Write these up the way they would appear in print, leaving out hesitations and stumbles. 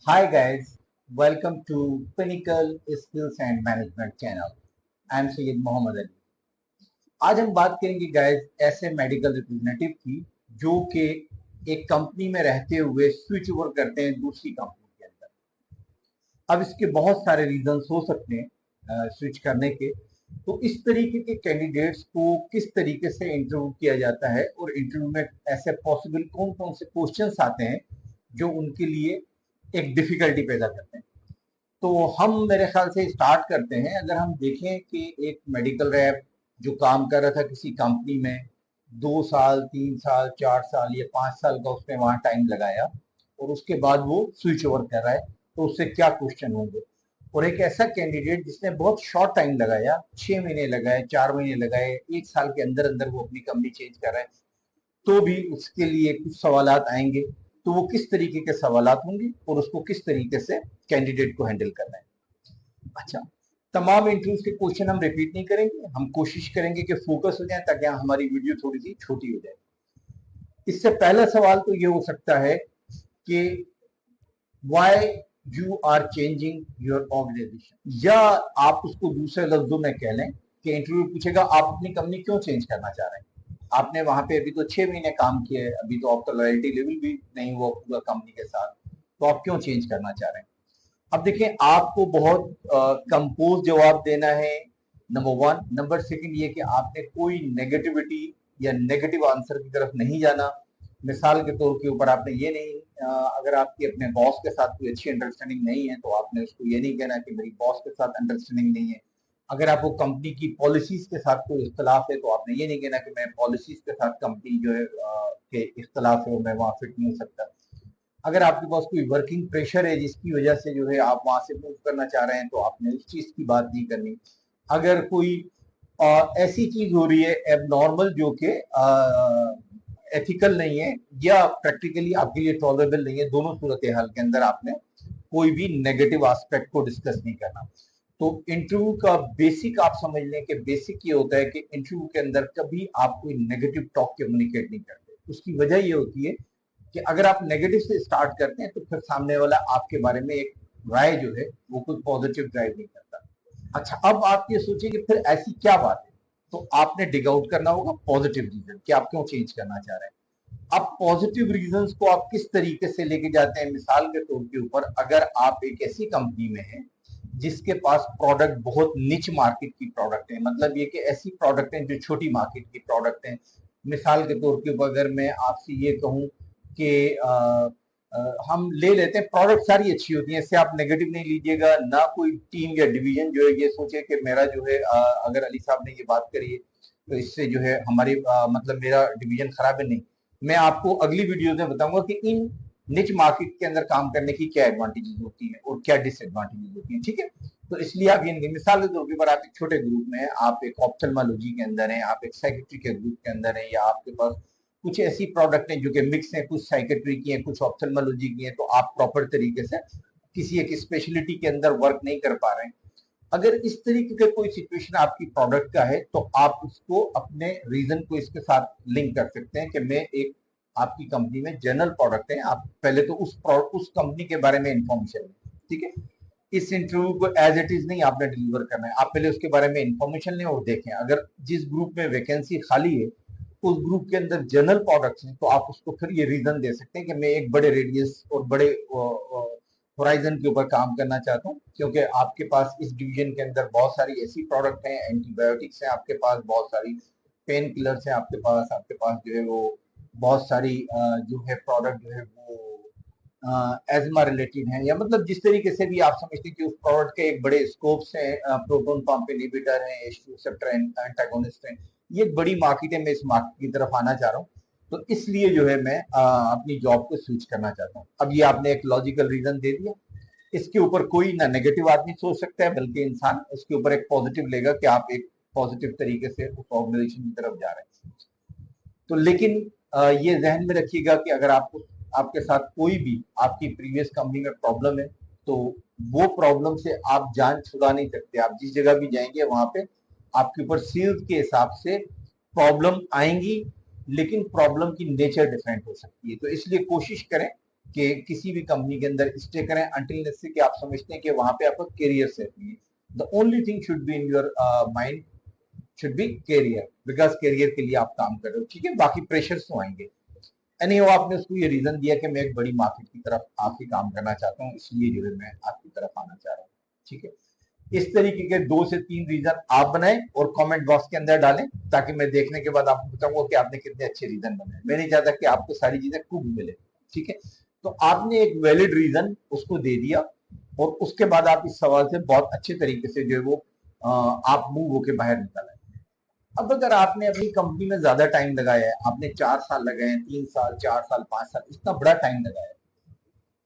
Hi guys, welcome to Pinnacle Skills and Management channel. I am Syed Mohammed Ali. आज हम बात करेंगे guys ऐसे मेडिकल रिप्रेजेंटेटिव की जो कि एक कंपनी में रहते हुए स्विच ओवर करते हैं दूसरी कंपनी के अंदर। अब इसके बहुत सारे रीजंस हो सकते हैं स्विच करने के। तो इस तरीके के कैंडिडेट्स को किस तरीके से इंटरव्यू किया जाता है और इंटरव्यू में ऐसे पॉसिबल कौन कौन से क्वेश्चंस आते हैं जो उनके लिए एक डिफिकल्टी पैदा करते हैं। तो हम मेरे ख्याल से स्टार्ट करते हैं। अगर हम देखें कि एक मेडिकल रैप जो काम कर रहा था किसी कंपनी में 2 साल 3 साल 4 साल या 5 साल का उसने वहां टाइम लगाया और उसके बाद वो स्विच ओवर कर रहा है, तो उससे क्या क्वेश्चन होंगे। और एक ऐसा कैंडिडेट जिसने बहुत शॉर्ट टाइम लगाया, 6 महीने लगाए, 4 महीने लगाए, 1 साल के अंदर अंदर वो अपनी कंपनी चेंज कर रहा है, तो भी उसके लिए कुछ सवालात आएंगे। तो वो किस तरीके के सवालात होंगे और उसको किस तरीके से कैंडिडेट को हैंडल करना है। अच्छा, तमाम इंटरव्यूज के क्वेश्चन हम रिपीट नहीं करेंगे, हम कोशिश करेंगे कि फोकस हो जाए ताकि हमारी वीडियो थोड़ी सी छोटी हो जाए। इससे पहला सवाल तो ये हो सकता है कि why you are changing your organisation, या आप उसको दूसरे लफ्जों में कह लें कि इंटरव्यू पूछेगा आप अपनी कंपनी क्यों चेंज करना चाह रहे हैं। आपने वहां पे अभी तो 6 महीने काम किया है, अभी तो आपका लॉयल्टी लेवल भी नहीं हुआ पूरा कंपनी के साथ, तो आप क्यों चेंज करना चाह रहे हैं। अब देखिए, आपको बहुत कंपोज जवाब देना है, नंबर वन। नंबर सेकंड ये कि आपने कोई नेगेटिविटी या नेगेटिव आंसर की तरफ नहीं जाना। मिसाल के तौर के ऊपर आपने ये नहीं अगर आपकी अपने बॉस के साथ कोई अच्छी अंडरस्टैंडिंग नहीं है तो आपने उसको ये नहीं कहना कि मेरी बॉस के साथ अंडरस्टैंडिंग नहीं है। अगर आपको कंपनी की पॉलिसीज के साथ कोई इख्तलाफ है तो आपने ये नहीं कहना कि मैं पॉलिसीज के साथ कंपनी जो है के इख्तलाफ है और मैं वहां फिट नहीं हो सकता। अगर आपके पास कोई वर्किंग प्रेशर है जिसकी वजह से जो है आप वहां से मूव करना चाह रहे हैं तो आपने उस चीज की बात नहीं करनी। अगर कोई ऐसी चीज हो रही है एबनॉर्मल जो कि एथिकल नहीं है या प्रैक्टिकली आपके लिए टॉलरेबल नहीं है, दोनों सूरत हाल के अंदर आपने कोई भी नेगेटिव एस्पेक्ट को डिस्कस नहीं करना। तो इंटरव्यू का बेसिक आप समझ लें कि बेसिक ये होता है कि इंटरव्यू के अंदर कभी आप कोई नेगेटिव टॉक कम्युनिकेट नहीं करते। उसकी वजह ये होती है कि अगर आप नेगेटिव से स्टार्ट करते हैं तो फिर सामने वाला आपके बारे में एक राय जो है वो कोई पॉजिटिव ड्राइव नहीं करता। अच्छा, अब आप ये सोचिए कि फिर ऐसी क्या बात है, तो आपने डिग आउट करना होगा पॉजिटिव रीजन कि आप क्यों चेंज करना चाह रहे हैं। अब पॉजिटिव रीजंस को आप किस तरीके से लेके जाते हैं, मिसाल के तौर के ऊपर अगर आप एक ऐसी कंपनी में हैं जिसके पास प्रोडक्ट बहुत निच मार्केट की प्रोडक्ट है, मतलब ये कि ऐसी प्रोडक्ट है जो छोटी मार्केट की प्रोडक्ट है। मिसाल के तौर के ऊपर अगर मैं आपसे ये कहूं कि हम ले लेते हैं, प्रोडक्ट सारी अच्छी होती है, इससे आप नेगेटिव नहीं लीजिएगा। ना कोई टीम या डिवीजन जो है ये सोचे कि मेरा जो है अगर अली साहब ने ये बात करी है तो इससे जो है हमारी मतलब मेरा डिवीजन खराब है, नहीं। मैं आपको अगली वीडियो में बताऊंगा कि इन निच मार्केट के अंदर काम करने की क्या एडवांटेजेस होती है और क्या डिसएडवांटेजेस होती है, ठीक है। तो इसलिए आप ये नहीं, मिसाल के तौर पर आप एक छोटे ग्रुप में हैं, आप एक ऑप्थेल्मोलॉजी के अंदर हैं, आप एक साइकेट्री के ग्रुप के अंदर हैं, या आपके पास कुछ ऐसी प्रोडक्ट हैं जो कि मिक्स हैं, कुछ साइकेट्री की हैं, कुछ ऑप्थेल्मोलॉजी की हैं, तो आप प्रॉपर तरीके से किसी एक स्पेशलिटी के अंदर वर्क नहीं कर पा रहे हैं। अगर इस तरीके का कोई सिचुएशन आपकी प्रोडक्ट का है तो आप उसको अपने रीजन को इसके साथ लिंक कर सकते हैं कि मैं एक आपकी कंपनी में जनरल प्रोडक्ट है, आप पहले तो उस कंपनी के बारे में इंफॉर्मेशन लें, ठीक है। इस इंटरव्यू को एज इट इज नहीं आपने डिलीवर करना है, आप पहले उसके बारे में इंफॉर्मेशन लें और देखें अगर जिस ग्रुप में वैकेंसी खाली है उस ग्रुप के अंदर जनरल प्रोडक्ट्स हैं तो आप उसको फिर ये रीजन दे सकते हैं कि मैं एक बड़े रेडियस और बड़े होराइजन के ऊपर काम करना चाहता हूँ, क्योंकि आपके पास इस डिवीजन के अंदर बहुत सारी ऐसी प्रोडक्ट हैं, एंटीबायोटिक्स हैं आपके पास, बहुत सारी पेन किलर्स हैं आपके पास जो है वो बहुत सारी जो है प्रोडक्ट जो है वो एजमा रिलेटेड है, या मतलब जिस तरीके से भी आप समझते हैं कि उस प्रोडक्ट के एक बड़े स्कोप्स हैं, प्रोटोन पंप इनहिबिटर है, H2 रिसेप्टर एंटागोनिस्ट है, ये एक बड़ी मार्केट है, मैं इस मार्केट की तरफ आना चाह रहा हूँ, तो इसलिए जो है मैं अपनी जॉब को स्विच करना चाहता हूँ। अब ये आपने एक लॉजिकल रीजन दे दिया, इसके ऊपर कोई ना नेगेटिव आदमी सोच सकता है बल्कि इंसान उसके ऊपर एक पॉजिटिव लेगा कि आप एक पॉजिटिव तरीके से उस ऑर्गेनाइजेशन की तरफ जा रहे हैं। तो लेकिन ये जहन में रखिएगा कि अगर आपको आपके साथ कोई भी आपकी प्रीवियस कंपनी में प्रॉब्लम है तो वो प्रॉब्लम से आप जान छुड़ा नहीं सकते। आप जिस जगह भी जाएंगे वहां पे आपके ऊपर सेल्स के हिसाब से प्रॉब्लम आएंगी, लेकिन प्रॉब्लम की नेचर डिफरेंट हो सकती है। तो इसलिए कोशिश करें कि किसी भी कंपनी के अंदर स्टे करें अंटिल नेसेसरी कि आप समझते हैं कि वहां पे आपका करियर सेफ नहीं है। The only thing should be in your mind should be career, because career के लिए आप काम कर रहे हो, ठीक है। बाकी प्रेशर्स तो आएंगे। एनी वो आपने उसको ये रीजन दिया कि मैं एक बड़ी मार्केट की तरफ आपके काम करना चाहता हूँ, इसलिए जो है मैं आपकी तरफ आना चाह रहा हूँ, ठीक है। इस तरीके के 2 से 3 रीजन आप बनाएं और कमेंट बॉक्स के अंदर डालें, ताकि मैं देखने के बाद आपको बताऊंगा कि आपने कितने अच्छे रीजन बनाए। मैं नहीं चाहता कि आपको सारी चीजें खूब मिले, ठीक है। तो आपने एक वैलिड रीजन उसको दे दिया और उसके बाद आप इस सवाल से बहुत अच्छे तरीके से जो है वो आप मूव होके बाहर निकल आए। अब अगर आपने अपनी कंपनी में ज्यादा टाइम लगाया है, आपने 4 साल लगाए हैं, 3 साल, 4 साल, 5 साल, इतना बड़ा टाइम लगाया है,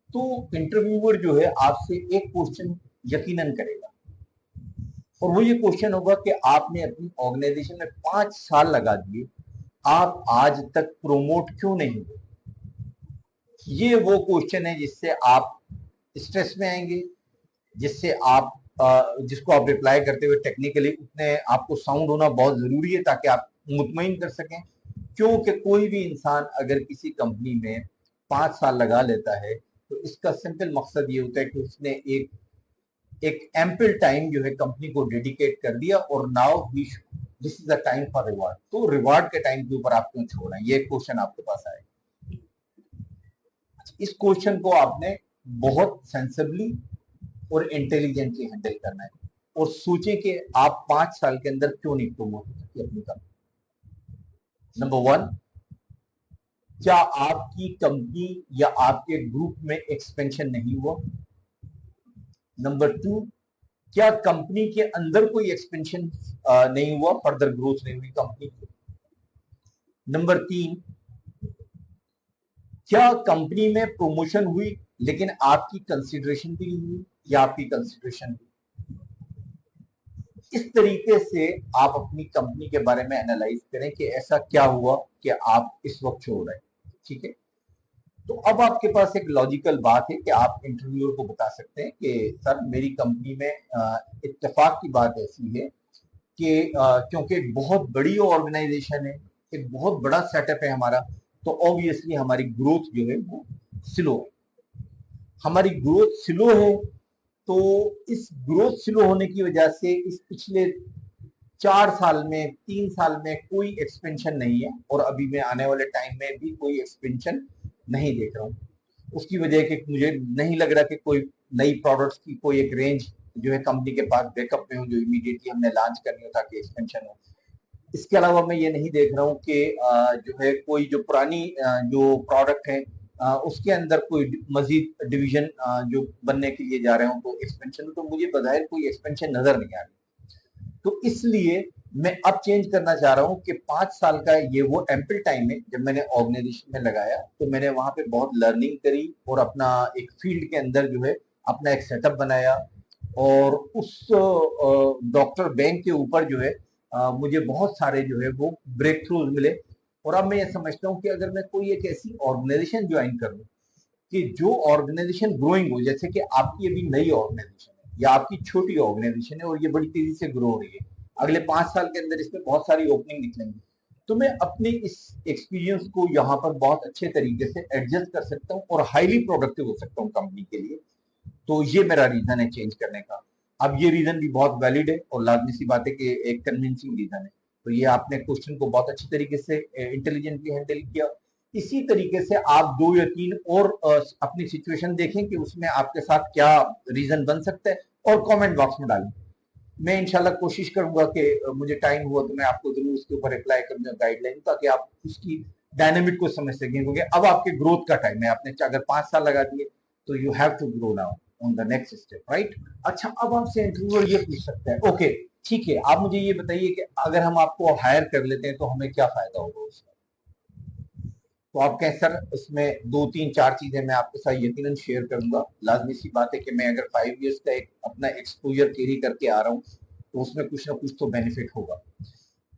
तो इंटरव्यूअर जो है आपसे एक क्वेश्चन यकीनन करेगा और वो ये क्वेश्चन होगा कि आपने अपनी ऑर्गेनाइजेशन में 5 साल लगा दिए, आप आज तक प्रोमोट क्यों नहीं हुए। ये वो क्वेश्चन है जिससे आप स्ट्रेस में आएंगे, जिससे आप जिसको आप रिप्लाई करते हुए टेक्निकली उतने आपको साउंड होना बहुत जरूरी है ताकि आप मुतमईन कर सकें। क्योंकि कोई भी इंसान अगर किसी कंपनी में 5 साल लगा लेता है तो इसका सिंपल मकसद ये होता है कि उसने एक एक एम्पल टाइम जो है कंपनी को डेडिकेट कर दिया और now this is the time for reward. तो रिवार्ड के टाइम के ऊपर आप क्यों छोड़ रहे हैं, ये क्वेश्चन आपके पास आए। इस क्वेश्चन को आपने बहुत सेंसिबली और इंटेलिजेंटली हैंडल करना है और सोचें कि आप 5 साल के अंदर क्यों नहीं प्रमोट हो सकती अपनी कंपनी। नंबर 1, क्या आपकी कंपनी या आपके ग्रुप में एक्सपेंशन नहीं हुआ। नंबर 2, क्या कंपनी के अंदर कोई एक्सपेंशन नहीं हुआ, फर्दर ग्रोथ नहीं हुई कंपनी की। नंबर 3, क्या कंपनी में प्रमोशन हुई लेकिन आपकी कंसिडरेशन भी नहीं हुई या आपकी कंसिडरेशन हुई। इस तरीके से आप अपनी कंपनी के बारे में एनालाइज करें कि ऐसा क्या हुआ कि आप इस वक्त छोड़ रहे हैं, ठीक है। तो अब आपके पास एक लॉजिकल बात है कि आप इंटरव्यूअर को बता सकते हैं कि सर मेरी कंपनी में इत्तेफाक की बात ऐसी है कि क्योंकि एक बहुत बड़ी ऑर्गेनाइजेशन है, एक बहुत बड़ा सेटअप है हमारा, तो ऑब्वियसली हमारी ग्रोथ जो है वो स्लो है। हमारी ग्रोथ स्लो है तो इस ग्रोथ स्लो होने की वजह से इस पिछले 4 साल में 3 साल में कोई एक्सपेंशन नहीं है और अभी मैं आने वाले टाइम में भी कोई एक्सपेंशन नहीं देख रहा हूँ। उसकी वजह कि मुझे नहीं लग रहा कि कोई नई प्रोडक्ट्स की कोई एक रेंज जो है कंपनी के पास बैकअप में हो जो इमीडिएटली हमने लॉन्च करनी हो ताकि एक्सपेंशन हो। इसके अलावा मैं ये नहीं देख रहा हूँ कि जो है कोई जो पुरानी जो प्रोडक्ट है उसके अंदर कोई मजीद डिवीजन जो बनने के लिए जा रहे हो तो एक्सपेंशन, तो मुझे बज़ाहिर कोई एक्सपेंशन नजर नहीं आ रही। तो इसलिए मैं अब चेंज करना चाह रहा हूँ कि 5 साल का ये वो एम्पल टाइम है जब मैंने ऑर्गेनाइजेशन में लगाया तो मैंने वहां पे बहुत लर्निंग करी और अपना एक फील्ड के अंदर जो है अपना एक सेटअप बनाया और उस डॉक्टर बैंक के ऊपर जो है मुझे बहुत सारे जो है वो ब्रेक थ्रूज मिले। और अब मैं ये समझता हूँ कि अगर मैं कोई एक ऐसी ऑर्गेनाइजेशन ज्वाइन करूँ कि जो ऑर्गेनाइजेशन ग्रोइंग हो, जैसे कि आपकी अभी नई ऑर्गेनाइजेशन है या आपकी छोटी ऑर्गेनाइजेशन है और ये बड़ी तेजी से ग्रो हो रही है, अगले 5 साल के अंदर इसमें बहुत सारी ओपनिंग निकलेंगी, तो मैं अपने इस एक्सपीरियंस को यहाँ पर बहुत अच्छे तरीके से एडजस्ट कर सकता हूँ और हाईली प्रोडक्टिव हो सकता हूँ कंपनी के लिए। तो ये मेरा रीजन है चेंज करने का। अब ये रीजन भी बहुत वैलिड है और लाजमी सी बात है कि एक कन्विंसिंग रीजन है। तो ये आपने क्वेश्चन को बहुत अच्छी तरीके से इंटेलिजेंटली हैंडल किया। इसी तरीके से आप 2 या 3 और अपनी सिचुएशन देखें कि उसमें आपके साथ क्या रीजन बन सकता है और कमेंट बॉक्स में डालें। मैं इंशाल्लाह कोशिश करूंगा कि मुझे टाइम हुआ तो मैं आपको जरूर उसके ऊपर रिप्लाई करूंगा गाइडलाइन, ताकि आप उसकी डायनेमिक को समझ सकें, क्योंकि अब आपके ग्रोथ का टाइम है। आपने अगर 5 साल लगा दिए तो you have to grow now on the next step, right. अच्छा, अब आपसे इंटरव्यूअर ये पूछ सकता है, ओके ठीक है, आप मुझे ये बताइए कि अगर हम आपको हायर कर लेते हैं तो हमें क्या फायदा होगा उसका। तो आप कहें सर इसमें 2 3 4 चीजें मैं आपके साथ यकीनन शेयर करूंगा। लाजमी सी बात है कि मैं अगर 5 इयर्स का एक अपना एक्सपोजर कैरी करके आ रहा हूँ तो उसमें कुछ ना कुछ तो बेनिफिट होगा।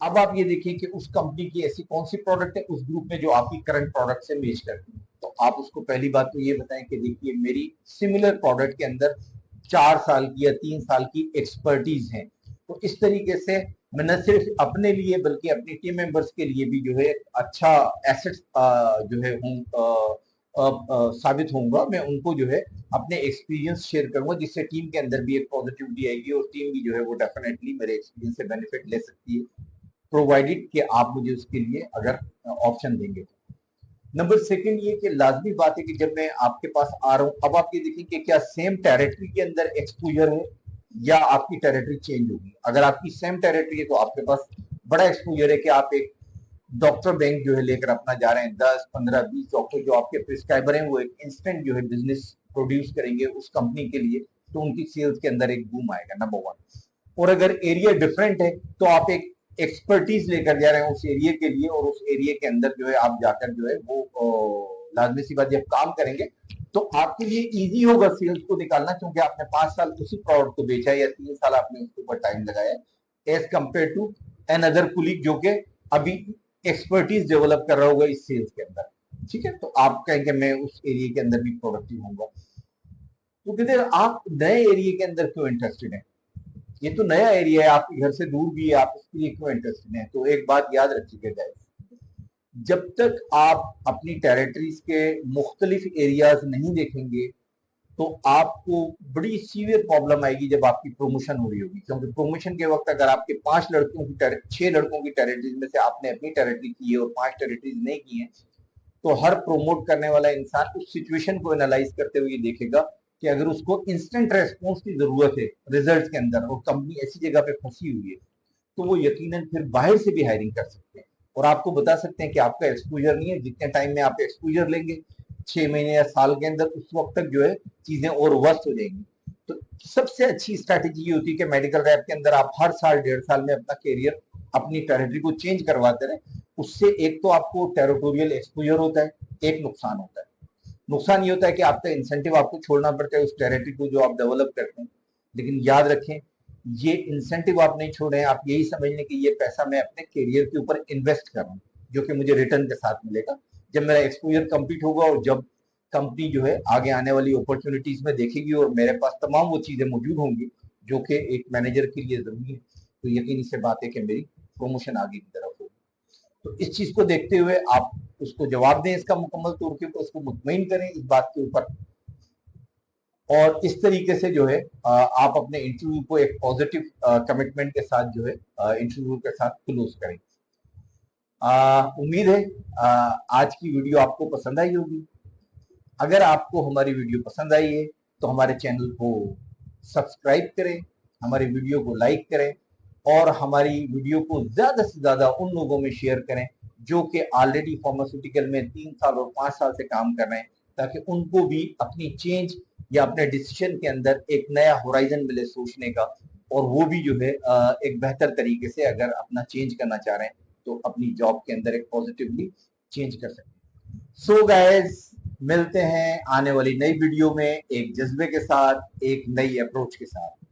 अब आप ये देखिए कि उस कंपनी की ऐसी कौन सी प्रोडक्ट है उस ग्रुप में जो आपकी करंट प्रोडक्ट से मैच करती है। तो आप उसको पहली बात तो ये बताएं कि देखिए मेरी सिमिलर प्रोडक्ट के अंदर 4 साल की या 3 साल की एक्सपर्टीज है। तो इस तरीके से मैं न सिर्फ अपने लिए बल्कि अपनी टीम मेंबर्स के लिए भी जो है अच्छा एसेट जो है हूँ साबित होऊंगा, मैं उनको जो है अपने एक्सपीरियंस शेयर करूंगा, जिससे टीम के अंदर भी एक पॉजिटिविटी आएगी और टीम भी जो है वो डेफिनेटली मेरे एक्सपीरियंस से बेनिफिट ले सकती है, प्रोवाइडेड कि आप मुझे उसके लिए अगर ऑप्शन देंगे। नंबर सेकंड ये कि लाजमी बात है कि जब मैं आपके पास आ रहा हूं, अब आप ये देखें कि क्या सेम टेरिटरी के अंदर एक्सपोजर है या आपकी टेरिटरी चेंज होगी। अगर आपकी सेम टेरिटरी है तो आपके पास बड़ा एक्सपोजर है कि आप एक डॉक्टर बैंक जो है लेकर अपना जा रहे हैं, 10 15 20 डॉक्टर जो आपके प्रिस्क्राइबर हैं वो एक इंस्टेंट जो है बिजनेस प्रोड्यूस करेंगे उस कंपनी के लिए, तो उनकी सेल्स के अंदर एक बूम आएगा, नंबर वन। और अगर एरिया डिफरेंट है तो आप एक एक्सपर्टीज लेकर जा रहे हैं उस एरिया के लिए, और उस एरिया के अंदर जो है आप जाकर जो है वो लाजमी सी बात जब काम करेंगे तो आपके लिए इजी होगा सेल्स को निकालना, क्योंकि आपने 5 साल उसी प्रोडक्ट को बेचा है या 3 साल आपने उसके ऊपर टाइम लगाया as compare to another colleague जो कि अभी एक्सपर्टीज डेवलप कर रहा होगा इस सेल्स के अंदर। ठीक है, तो आप कहेंगे मैं उस एरिया के अंदर भी प्रोडक्टिव होऊंगा। तो कहते हैं आप नए एरिया के अंदर क्यों इंटरेस्टेड हैं, ये तो नया एरिया है, आपके घर से दूर भी है, आप इसके लिए क्यों इंटरेस्टेड हैं। तो एक बात याद रखिएगा गाइस, जब तक आप अपनी टेरिटरीज के मुख्तलिफ एरियाज नहीं देखेंगे तो आपको बड़ी सीवियर प्रॉब्लम आएगी जब आपकी प्रमोशन हो रही होगी, क्योंकि प्रमोशन के वक्त अगर आपके 6 लड़कों की टेरिटरीज में से आपने अपनी टेरिटरी की है और 5 टेरिटरीज नहीं की है, तो हर प्रोमोट करने वाला इंसान उस सिचुएशन को एनालाइज करते हुए देखेगा कि अगर उसको इंस्टेंट रेस्पॉन्स की जरूरत है रिजल्ट के अंदर और कंपनी ऐसी जगह पे फंसी हुई है, तो वो यकीनन फिर बाहर से भी हायरिंग कर सकते हैं और आपको बता सकते हैं कि आपका एक्सपोजर नहीं है, जितने टाइम में आप एक्सपोजर लेंगे 6 महीने या साल के अंदर, उस वक्त तक जो है चीजें और वर्स्ट हो जाएंगी। तो सबसे अच्छी स्ट्रैटेजी ये होती है कि मेडिकल रैप के अंदर आप हर साल 1.5 साल में अपना कैरियर अपनी टेरिटरी को चेंज करवाते रहे। उससे एक तो आपको टेरिटोरियल एक्सपोजर होता है, एक नुकसान होता है। नुकसान ये होता है कि आपका इंसेंटिव आपको छोड़ना पड़ता है उस टेरिटरी को जो आप डेवलप करते हैं, लेकिन याद रखें ये इंसेंटिव आप नहीं छोड़े हैं, आप यही समझ लें कि ये पैसा मैं अपने करियर के ऊपर इन्वेस्ट कर रहा हूँ जो कि मुझे रिटर्न के साथ मिलेगा जब मेरा एक्सपोजर कंप्लीट होगा और जब कंपनी जो है आगे आने वाली अपॉर्चुनिटीज में देखेगी और मेरे पास तमाम वो चीजें मौजूद होंगी जो कि एक मैनेजर के लिए जरूरी है, तो यकीन से बात है कि मेरी प्रमोशन आगे की तरफ होगी। तो इस चीज को देखते हुए आप उसको जवाब दें इसका मुकम्मल तौर के ऊपर, उसको मुतमईन करें इस बात के ऊपर, और इस तरीके से जो है आप अपने इंटरव्यू को एक पॉजिटिव कमिटमेंट के साथ जो है इंटरव्यू के साथ क्लोज करें। उम्मीद है आज की वीडियो आपको पसंद आई होगी। अगर आपको हमारी वीडियो पसंद आई है तो हमारे चैनल को सब्सक्राइब करें, हमारी वीडियो को लाइक करें और हमारी वीडियो को ज्यादा से ज्यादा उन लोगों में शेयर करें जो कि ऑलरेडी फार्मास्यूटिकल में 3 साल और 5 साल से काम कर रहे हैं, ताकि उनको भी अपनी चेंज या अपने डिसीजन के अंदर एक नया होराइजन मिले सोचने का, और वो भी जो है एक बेहतर तरीके से अगर अपना चेंज करना चाह रहे हैं तो अपनी जॉब के अंदर एक पॉजिटिवली चेंज कर सकते हैं। सो गाइस, मिलते हैं आने वाली नई वीडियो में एक जज्बे के साथ, एक नई अप्रोच के साथ।